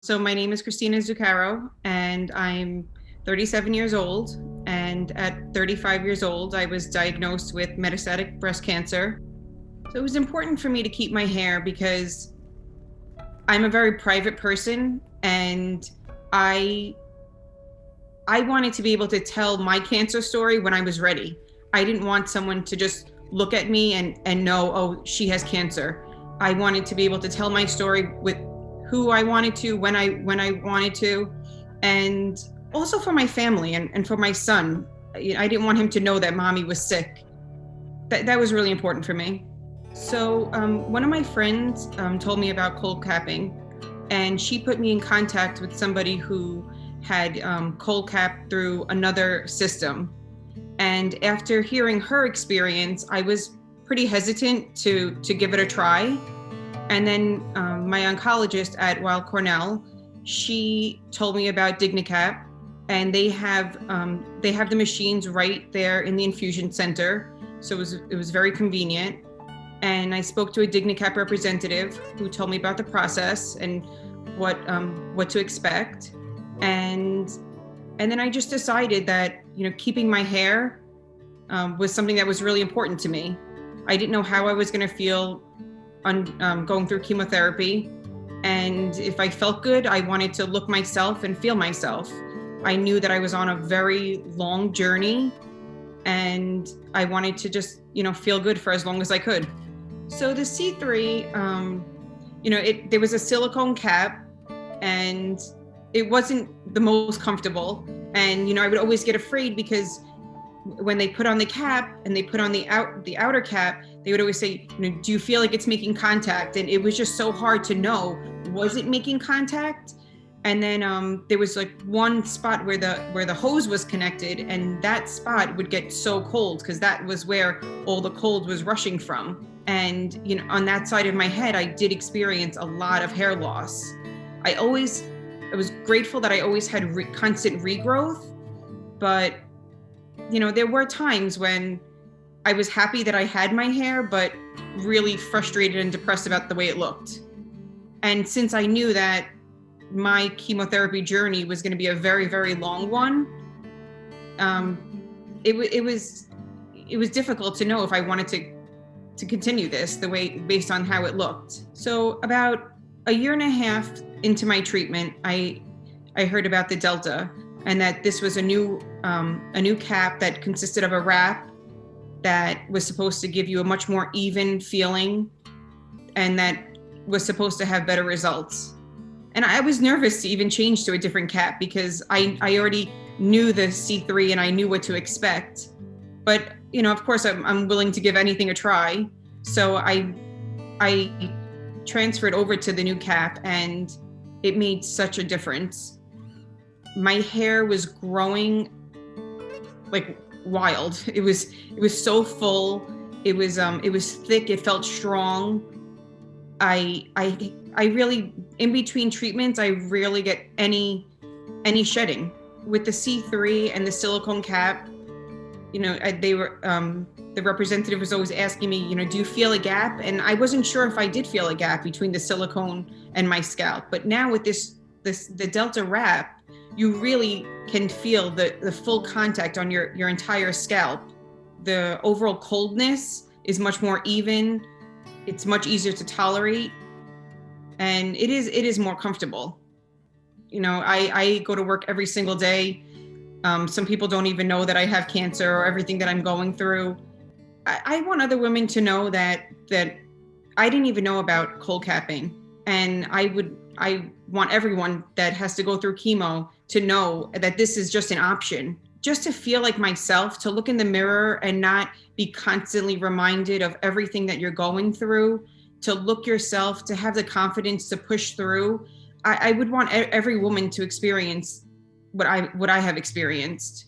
So my name is Christina and I'm 37 years old. And at 35 years old, I was diagnosed with metastatic breast cancer. So it was important for me to keep my hair because I'm a very private person, and I I wanted to be able to tell my cancer story when I was ready. I didn't want someone to just look at me and know, oh, she has cancer. I wanted to be able to tell my story with who I wanted to, when I wanted to, and also for my family and for my son. I didn't want him to know that mommy was sick. That was really important for me. So one of my friends told me about cold capping, and she put me in contact with somebody who had cold capped through another system. And after hearing her experience, I was pretty hesitant to give it a try. And then my oncologist at Weill Cornell, she told me about DigniCap, and they have the machines right there in the infusion center. So it was very convenient. And I spoke to a DigniCap representative who told me about the process and what to expect. And then I just decided that keeping my hair was something that was really important to me. I didn't know how I was going to feel going through chemotherapy, and if I felt good, I wanted to look myself and feel myself. I knew that I was on a very long journey, and I wanted to just feel good for as long as I could. So the C3, there was a silicone cap, and it wasn't the most comfortable. And I would always get afraid because when they put on the cap and they put on the outer cap, they would always say, do you feel like it's making contact? And it was just so hard to know, was it making contact? And then there was like one spot where the hose was connected, and that spot would get so cold because that was where all the cold was rushing from. And on that side of my head, I did experience a lot of hair loss. I was grateful that I always had constant regrowth, but there were times when I was happy that I had my hair, but really frustrated and depressed about the way it looked. And since I knew that my chemotherapy journey was going to be a very, very long one, it was difficult to know if I wanted to continue this the way based on how it looked. So about a year and a half into my treatment, I heard about the Delta, and that this was a new cap that consisted of a wrap that was supposed to give you a much more even feeling, and that was supposed to have better results. And I was nervous to even change to a different cap because I already knew the C3 and I knew what to expect. But of course, I'm willing to give anything a try. So I transferred over to the new cap, and it made such a difference. My hair was growing like wild. It was so full. It was thick. It felt strong. I really, in between treatments, I rarely get any shedding. With the C3 and the silicone cap, they were the representative was always asking me, do you feel a gap? And I wasn't sure if I did feel a gap between the silicone and my scalp. But now with the Delta wrap, you really can feel the full contact on your entire scalp. The overall coldness is much more even. It's much easier to tolerate, and it is more comfortable. I go to work every single day. Some people don't even know that I have cancer or everything that I'm going through. I want other women to know that I didn't even know about cold capping, and I want everyone that has to go through chemo to know that this is just an option, just to feel like myself, to look in the mirror and not be constantly reminded of everything that you're going through, to look yourself, to have the confidence to push through. I would want every woman to experience what I have experienced.